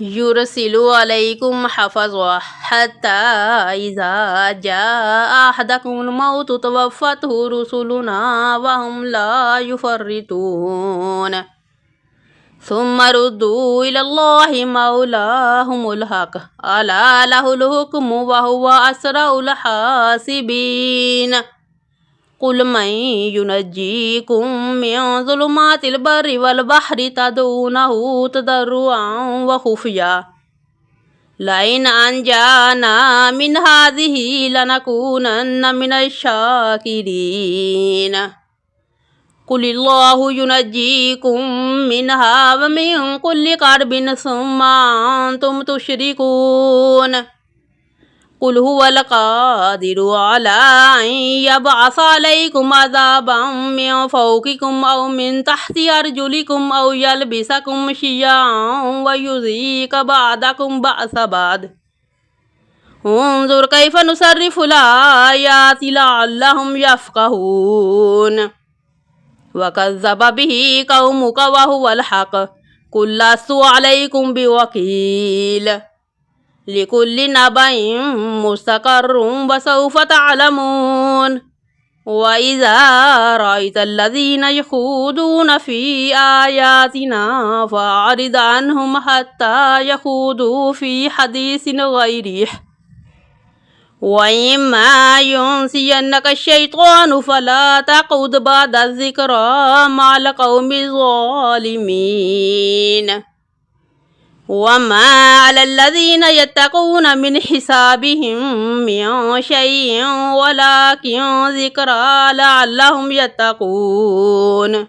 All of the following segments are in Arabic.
يرسل عليكم حفظا حتى إذا جاء أحدكم الموت توفته رسلنا وهم لا يفرطون ثم ردوا إلى الله مولاهم الحق ألا له الحكم وهو أسرع الحاسبين قل من ينجيكم من ظلمات البر والبحر تدعونه تضرعا وخفيا لئن أنجانا من هذه لنكونن من الشاكرين قل الله ينجيكم منها ومن كل كرب ثم أنتم تشركون قل هو القادر على أن يبعث عليكم عذابا من فوقكم أو من تحت أرجلكم أو يلبسكم شيعا ويذيق بعضكم بأس بعض انظر كيف نصرف الآيات لعلهم يفقهون وكذب به قومك وهو الحق قل لست عليكم بوكيل لكل نبأ مستقر وسوف تعلمون وإذا رأيت الذين يخوضون في آياتنا فأعرض عنهم حتى يخوضوا في حديث غيره وإما ينسينك الشيطان فلا تقعد بعد الذكرى مع القوم الظالمين وما على الذين يتقون من حسابهم من شيء ولكن ذكرى لعلهم يتقون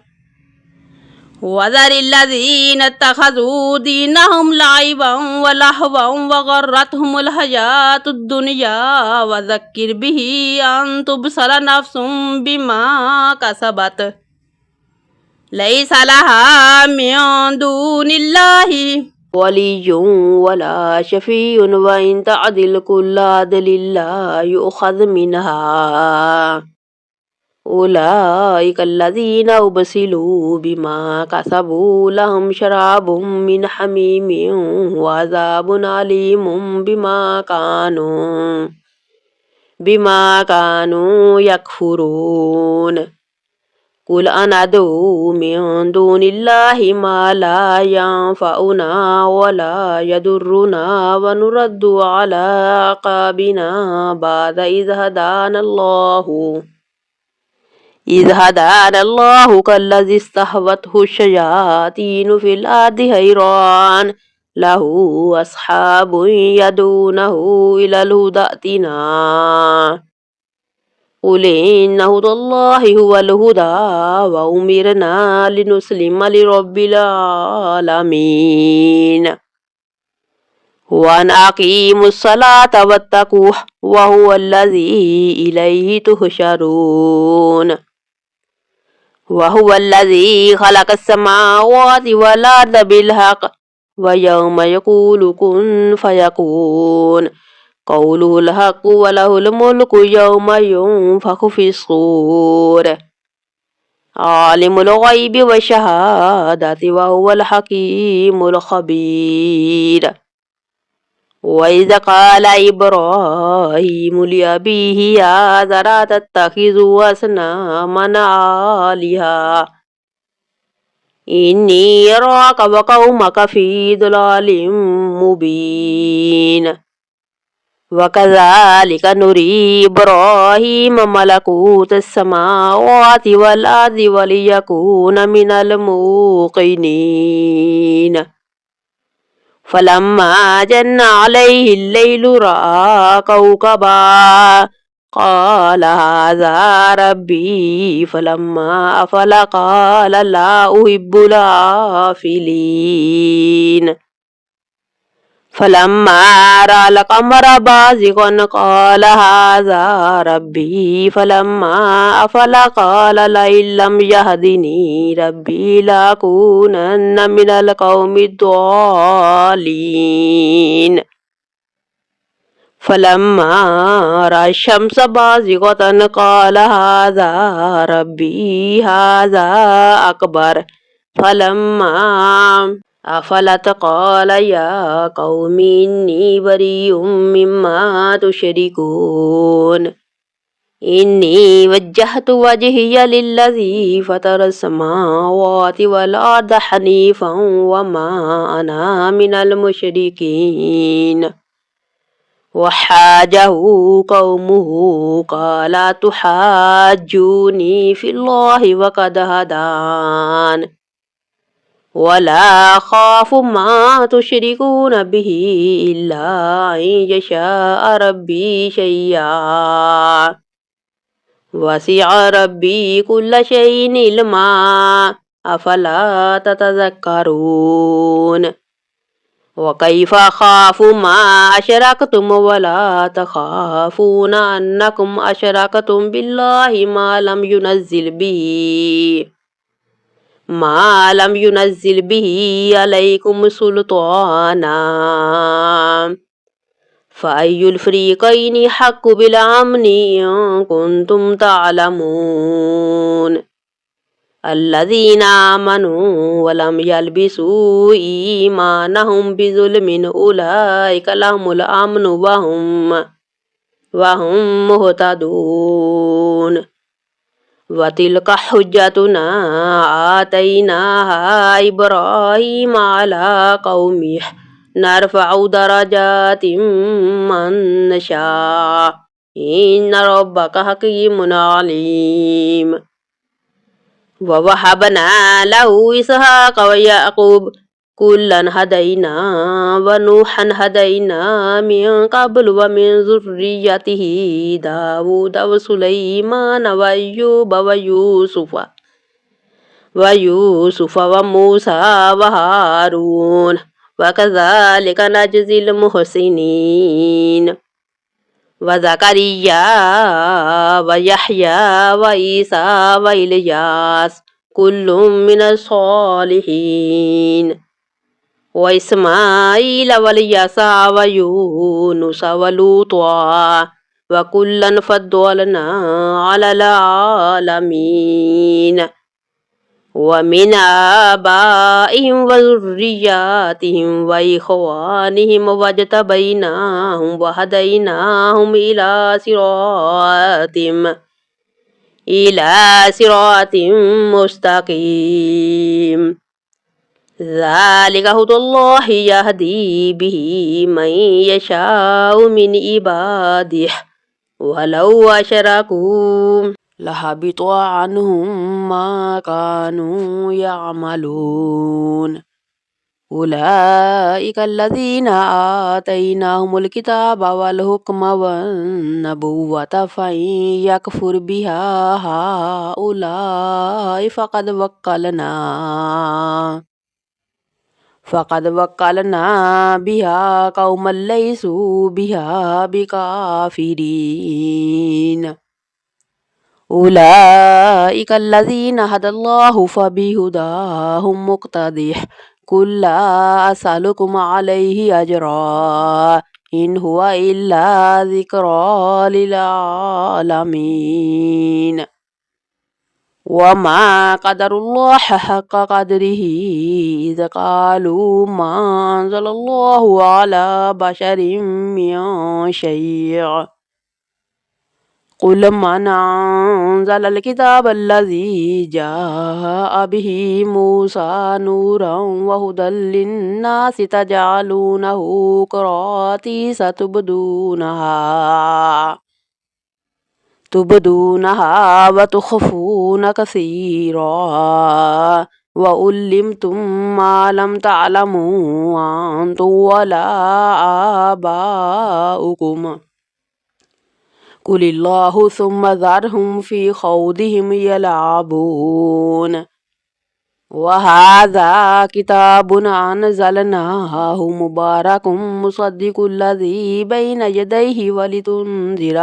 وذر الذين اتخذوا دينهم لعبا ولهوا وغرتهم الحياة الدنيا وذكر به أن تبصر نفس بما كسبت ليس لها من دون الله ولي ولا شفيع وإن تعدل كل عدل لا يؤخذ منها أولئك الذين أبسلوا بما كسبوا لهم شراب من حميم وعذاب أليم بما كانوا يكفرون قل أنا أدعو من دون الله ما لا ينفعنا ولا يضرنا ونرد على أعقابنا بعد إذ هدانا الله كالذي استهوته الشياطين في الأرض حيران له أصحاب يدعونه إلى الهدى ائتنا قل إن هدى الله هو الهدى وأمرنا لنسلم لرب العالمين وأن أقيموا الصلاة واتقوه وهو الذي إليه تحشرون وهو الذي خلق السماوات والأرض بالحق ويوم يقول كن فيكون قوله الحق وله الملك يوم ينفخ في الصور عالم الغيب والشهادة وهو الحكيم الخبير وإذا قال إبراهيم لأبيه آذر تتخذ أصناما آلهة إني أراك وقومك في ضلال مبين وكذلك نري إبراهيم ملكوت السماوات والأرض وليكون من الموقنين فلما جن عليه الليل رأى كوكبا قال هذا ربي فلما أفل قال لا أحب الآفلين فلما رأى القمر بازغا قال هذا ربي فلما أفل قال لئن لم يهدني ربي لأكونن من القوم الضالين فلما رأى الشمس بازغة قال هذا ربي هذا أكبر فلما أفلت قال يا قوم إني بريء مما تشركون إني وجهت وجهي للذي فطر السماوات والأرض حنيفا وما أنا من المشركين وحاجه قومه قال تحاجوني في الله وقد هدان ولا خاف ما تشركون به إلا أن يشاء ربي شيئا وسع ربي كل شيء علما أفلا تتذكرون وكيف أخاف ما أشركتم ولا تخافون أنكم أشركتم بالله ما لم ينزل به عليكم سلطانا فأي الفريقين حق بالأمن إن كنتم تعلمون الذين آمنوا ولم يلبسوا إيمانهم بظلم أولئك لهم الأمن وهم مهتدون وتلك حجتنا آتيناها إبراهيم على قومه نرفع درجات من نشاء إن ربك حكيم عليم ووهبنا له إسحاق ويعقوب كلا هدينا ونوحا هدينا من قبل ومن ذريته داود وسليمان وأيوب ويوسف وموسى وهارون وكذلك نجزي المحسنين وزكريا ويحيى وعيسى وإلياس كل من الصالحين وإسماعيل واليسع ويونس ولوطا وكلا فضلنا على العالمين ومن آبائهم وذرياتهم وإخوانهم واجتبيناهم وهديناهم إلى صراط مستقيم ذلك هدى الله يهدي به من يشاء من عباده ولو أشركوا لحبط عنهم ما كانوا يعملون أولئك الذين آتيناهم الكتاب والحكم والنبوة فإن يكفر بها هؤلاء فقد وكلنا بها قوما ليسوا بها بكافرين أولئك الذين هدى الله فبهداهم مقتدح قل لا أسألكم عليه أجرا إن هو إلا ذكرى للعالمين وما قدر الله حق قدره إذ قالوا ما أنزل الله على بشر من شيء قل من أنزل الكتاب الذي جاء به موسى نورا وهدى للناس تجعلونه كراتيس تبدونها وتخفون كثيرا وعلمتم ما لم تعلموا أنتم ولا آباؤكم قل الله ثم ذرهم في خوضهم يلعبون وهذا كتاب أنزلناه مبارك مصدق الذي بين يديه ولتنذر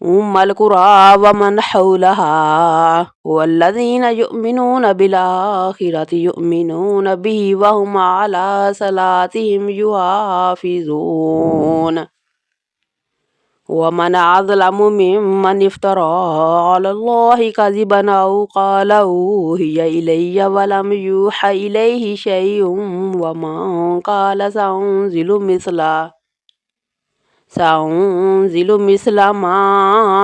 أم القرى ومن حولها والذين يؤمنون بالآخرة يؤمنون به وهم على صلاتهم يحافظون ومن أظلم ممن افترى على الله كذبا أو قال أوحي إلي ولم يوحى إليه شيء ومن قال سأنزل مثل ما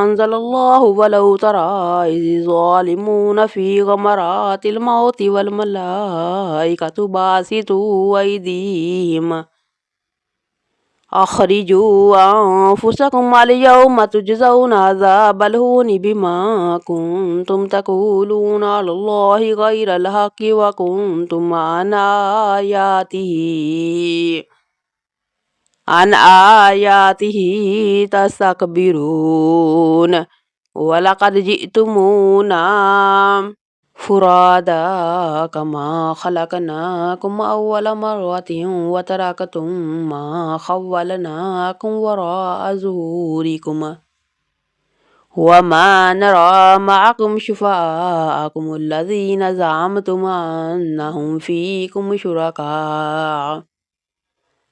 أنزل الله ولو ترى إذ الظالمون في غمرات الموت والملائكة باسطوا أيديهم أخرجوا أنفسكم اليوم تجزون عذاب الهون بما كنتم تقولون على الله غير الحق وكنتم عن آياته تستكبرون ولقد جئتمونا فرادا كما خلقناكم أول مرة وتركتم ما خولناكم وراء ظهوركم وما نرى معكم شفعاءكم الذين زعمتم أنهم فيكم شركاء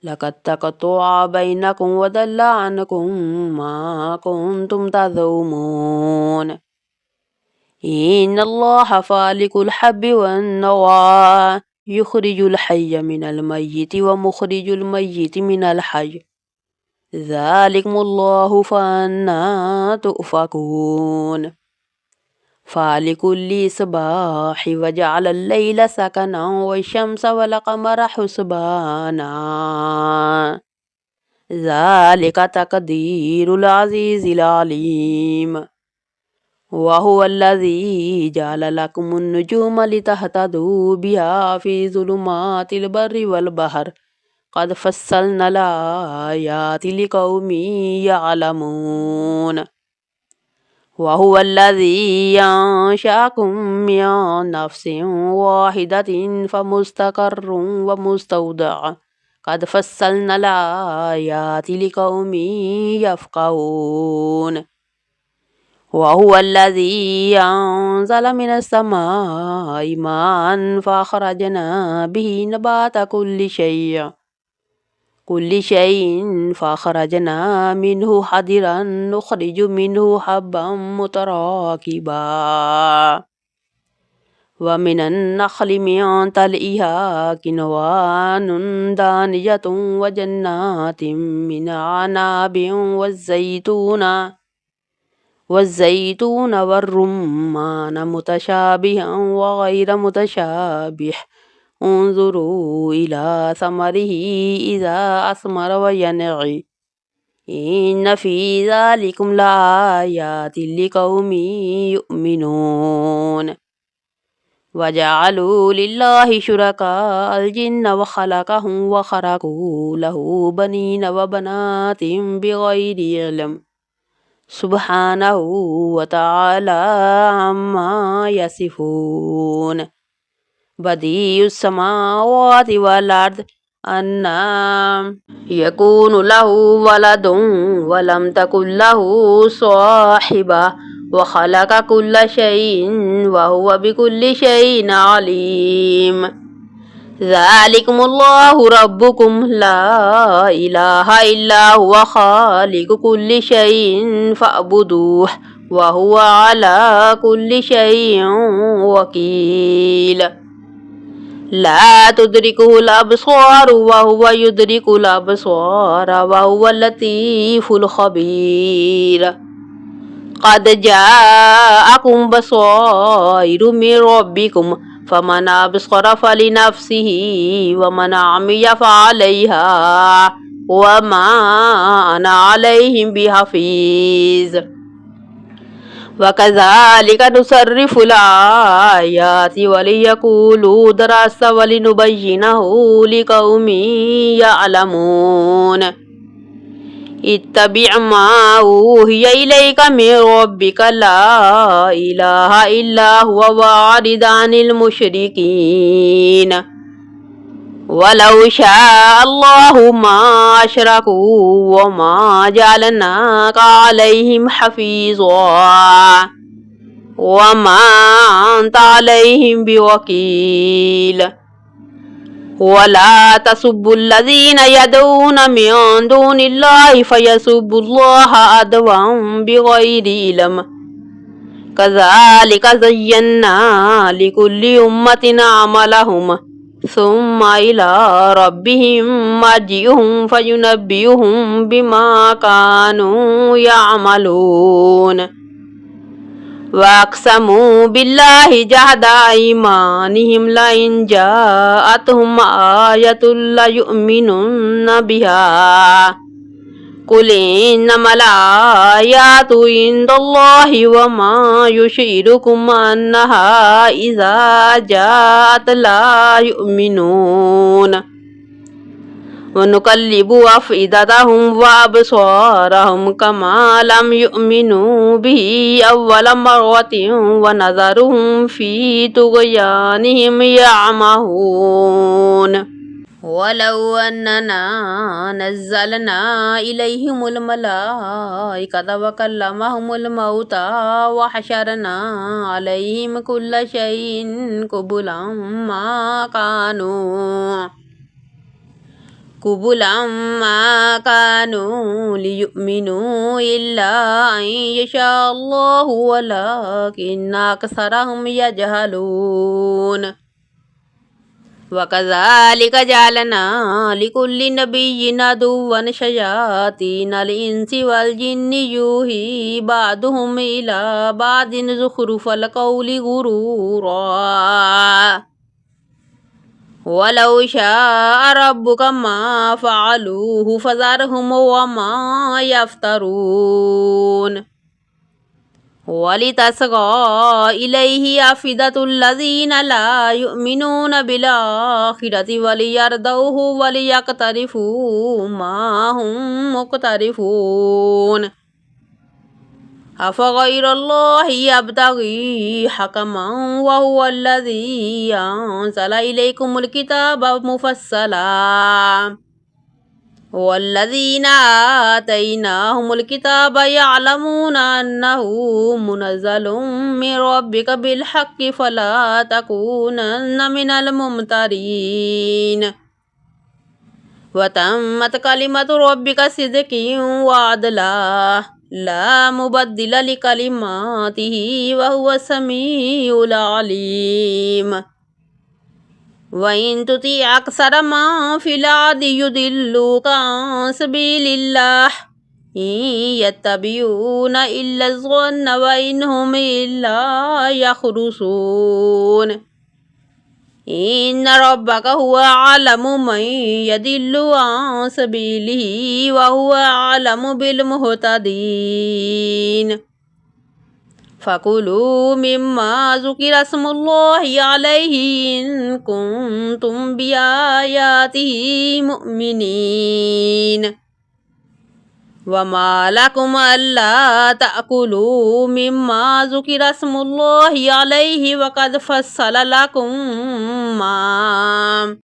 لقد تقطع بينكم وضل عنكم ما كنتم تزعمون إن الله فالق الحب والنوى يخرج الحي من الميت ومخرج الميت من الحي ذلكم الله فأنى تؤفكون فالق الإصباح وجعل الليل سكنا والشمس والقمر حسبانا ذلك تقدير العزيز العليم وهو الذي جعل لكم النجوم لتهتدوا بها في ظلمات البر والبحر قد فصلنا الآيات لقوم يعلمون وهو الذي أنشأكم من نفس واحدة فمستقر ومستودع قد فصلنا الآيات لقوم يفقهون وهو الذي أنزل من السماء ماء فأخرجنا به نبات كل شيء فأخرجنا منه حضرا نخرج منه حبا متراكبا ومن النخل من طلعها كنوان دانية وجنات من عناب والزيتون والرمان متشابها وغير متشابه انظروا إلى ثمره إذا أثمر وينعي إن في ذلكم لآيات لقوم يؤمنون وجعلوا لله شركاء الجن وخلقهم وخرقوا له بنين وبنات بغير علم سبحانه وتعالى عما يصفون بديع السماوات والأرض أنى يكون له ولد ولم تكن له صاحبة وخلق كل شيء وهو بكل شيء عليم ذلكم الله ربكم لا إله إلا هو خالق كل شيء فاعبدوه وهو على كل شيء وكيل لا تدركه الأبصار وهو يدرك الأبصار وهو اللطيف الخبير قد جاءكم بصائر من ربكم فمن أبصر فلنفسه ومن عمي فعليها وما أنا عليهم بحفيظ وكذلك نصرف الآيات وليقولوا درست ولنبينه لقوم يعلمون اتبع ما أوحي إليك من ربك لا إله إلا هو واعرض عن المشركين ولو شاء الله ما أشركوا وما جعلناك عليهم حفيظا وما أنت عليهم بوكيل ولا تسبوا الذين يدعون من دون الله فيسبوا الله عدوا بغير علم كذلك زينا لكل أمة عملهم ثم إلى ربهم مرجعهم فينبئهم بما كانوا يعملون وأقسموا بالله جهد أيمانهم لئن جاءتهم آية ليؤمنن بها قل إنما الآيات عند الله وما يشعركم أنها إذا جاءت لا يؤمنون ونقلب أفئدتهم وأبصارهم كما لم يؤمنوا به أول مرة ونذرهم في طغيانهم يعمهون ولو أننا نزلنا إليهم الملائكة وكلمهم الموتى وحشرنا عليهم كل شيء قبلا ما كانوا ليؤمنوا إلا أن يشاء الله ولكن أكثرهم يجهلون وكذلك جعلنا لكل نبي عدوا شياطين الإنس والجن يوحي بعضهم إلى بعض زخرف القول غرورا ولو شاء ربك ما فعلوه فذرهم وما يفترون ولتصغى إليه أفئدة الذين لا يؤمنون بالآخرة وليرضوه وليقترفوا ما هم مقترفون أفغير الله يبتغي حكما وهو الذي أنزل إليكم الكتاب مفصلا والذين آتيناهم الكتاب يعلمون أنه منزل من ربك بالحق فلا تكونن من الممترين وتمت كلمة ربك صدقا وعدلا لا مبدل لكلماته وهو السميع العليم وإن تطيع أكثر من في الأرض يضلوك عن سبيل الله إن يتبعون إلا الظن وإن هم إلا يخرصون إن ربك هو أعلم من يضل عن سبيله وهو أعلم بالمهتدين فكلوا مما ذكر اسم الله عليه إن كنتم بآياته مؤمنين وما لكم ألا تأكلوا مما ذكر اسم الله عليه وقد فصل لكم ما